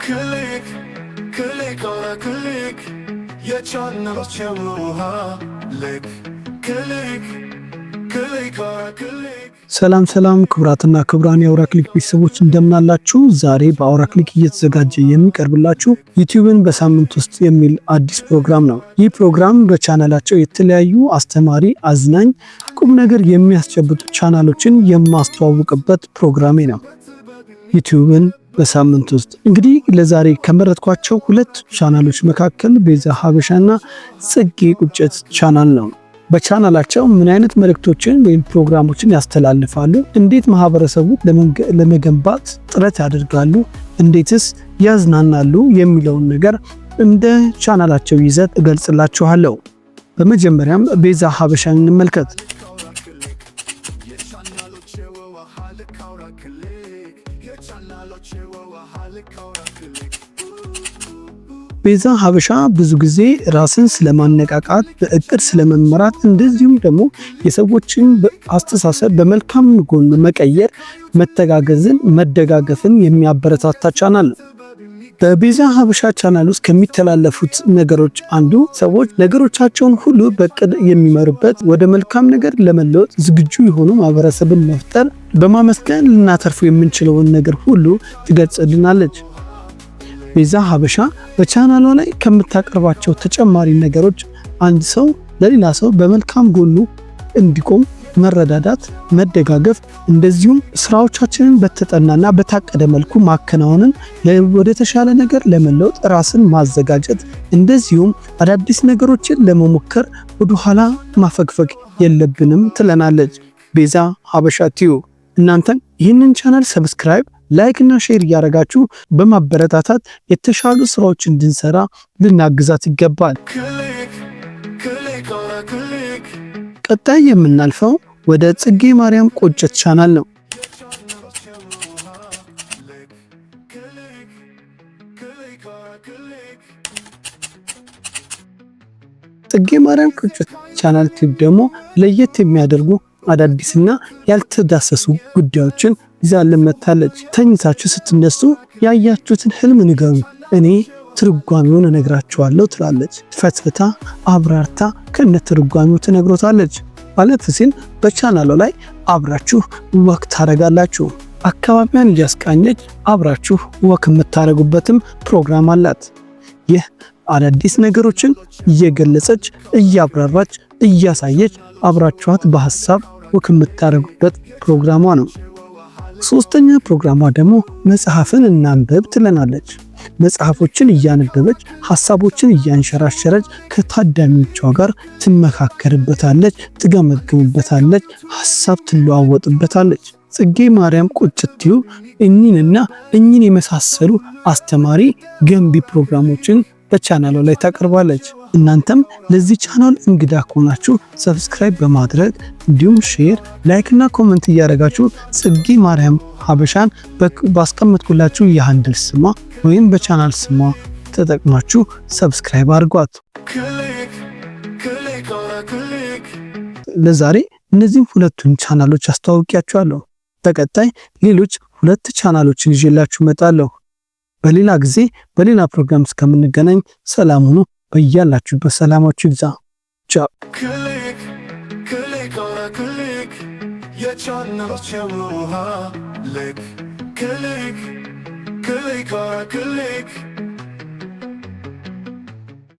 ክሊክ ክሊክ ኦራ ክሊክ የቻናላችን ውሃ ልክ ክሊክ ክሊክ ኦራ ክሊክ። ሰላም ክቡራትና ክቡራን የአውራ ክሊክ ቤተሰቦች እንደምናላችሁ። ዛሬ በአውራ ክሊክ እየተዘጋጀ የሚቀርብላችሁ ዩቲዩብን በሳምንት ውስጥ የሚል አዲስ ፕሮግራም ነው። ይህ ፕሮግራም በቻናላቸው የተለያዩ አስተማሪ፣ አዝናኝ፣ ቁም ነገር የሚያስጨብጡ ቻናሎችን የማስተዋውቅበት ፕሮግራሜ ነው። ዩቲዩብን በሳምንት ውስጥ እንግዲህ ለዛሬ ከመረጥኳቸው ሁለት ቻናሎች መካከል ቤዛ ሀበሻና ጽጌ ቁጭት ቻናል ነው። በቻናላቸው ምን አይነት መልእክቶችን ወይም ፕሮግራሞችን ያስተላልፋሉ፣ እንዴት ማህበረሰቡ ለመገንባት ጥረት ያደርጋሉ፣ እንዴትስ ያዝናናሉ የሚለውን ነገር እንደ ቻናላቸው ይዘት እገልጽላችኋለሁ። በመጀመሪያም ቤዛ ሀበሻን እንመልከት። ቤዛ ሀበሻ ብዙ ጊዜ ራስን ስለማነቃቃት፣ በእቅድ ስለመመራት፣ እንደዚሁም ደግሞ የሰዎችን አስተሳሰብ በመልካም ጎን መቀየር፣ መተጋገዝን፣ መደጋገፍን የሚያበረታታ ቻናል ነው። በቤዛ ሀበሻ ቻናል ውስጥ ከሚተላለፉት ነገሮች አንዱ ሰዎች ነገሮቻቸውን ሁሉ በእቅድ የሚመሩበት፣ ወደ መልካም ነገር ለመለወጥ ዝግጁ የሆኑ ማህበረሰብን መፍጠር፣ በማመስገን ልናተርፉ የምንችለውን ነገር ሁሉ ትገልጽልናለች። ቤዛ ሀበሻ በቻናሏ ላይ ከምታቀርባቸው ተጨማሪ ነገሮች አንድ ሰው ለሌላ ሰው በመልካም ጎኑ እንዲቆም መረዳዳት፣ መደጋገፍ፣ እንደዚሁም ስራዎቻችንን በተጠናና በታቀደ መልኩ ማከናወንን፣ ወደ ተሻለ ነገር ለመለወጥ ራስን ማዘጋጀት፣ እንደዚሁም አዳዲስ ነገሮችን ለመሞከር ወደኋላ ማፈግፈግ የለብንም ትለናለች ቤዛ ሀበሻ ቲዩብ። እናንተም ይህንን ቻናል ሰብስክራይብ፣ ላይክ እና ሼር እያደረጋችሁ በማበረታታት የተሻሉ ስራዎች እንድንሰራ ልናግዛት ይገባል። ቀጣይ የምናልፈው ወደ ጽጌ ማርያም ቁጭት ቻናል ነው። ጽጌ ማርያም ቁጭት ቻናል ቲፕ ደግሞ ለየት የሚያደርጉ አዳዲስና ያልተዳሰሱ ጉዳዮችን ይዛልን መጥታለች። ተኝታችሁ ስትነሱ ያያችሁትን ህልም ንገሩ፣ እኔ ትርጓሜውን እነግራችኋለሁ ትላለች። ፈትፍታ አብራርታ ከነ ትርጓሜው ትነግሮታለች። ማለት ሲል በቻናሉ ላይ አብራችሁ ወክ ታረጋላችሁ። አካባቢያን እያስቃኘች አብራችሁ ወክ የምታረጉበትም ፕሮግራም አላት። ይህ አዳዲስ ነገሮችን እየገለጸች እያብራራች እያሳየች አብራችኋት በሐሳብ ወክ የምታረጉበት ፕሮግራሟ ነው። ሶስተኛ ፕሮግራሟ ደግሞ መጽሐፍን እናንብብ ትለናለች። መጽሐፎችን እያነበበች ሐሳቦችን እያንሸራሸረች ከታዳሚዎቿ ጋር ትመካከርበታለች፣ ትገመግምበታለች፣ ሐሳብ ትለዋወጥበታለች። ጽጌ ማርያም ቁጭት ቲዩብ እኚህንና እኚህን የመሳሰሉ አስተማሪ ገንቢ ፕሮግራሞችን በቻናሉ ላይ ታቀርባለች። እናንተም ለዚህ ቻናል እንግዳ ከሆናችሁ ሰብስክራይብ በማድረግ እንዲሁም ሼር፣ ላይክ እና ኮሜንት እያደረጋችሁ ጽጌ ማርያም ሀበሻን ባስቀመጥኩላችሁ የሃንድል ስሟ ወይም በቻናል ስሟ ተጠቅማችሁ ሰብስክራይብ አድርጓት። ለዛሬ እነዚህን ሁለቱን ቻናሎች አስተዋውቂያችኋለሁ። በቀጣይ ሌሎች ሁለት ቻናሎችን ይዤላችሁ እመጣለሁ። በሌላ ጊዜ በሌላ ፕሮግራም እስከምንገናኝ ሰላም ሁኑ። በያላችሁበት ሰላማችሁ ይብዛ። ቻው። ክሊክ ክሊክ ኦራ ክሊክ የቻናላችን ውሃ ልክ ክሊክ ክሊክ ኦራ ክሊክ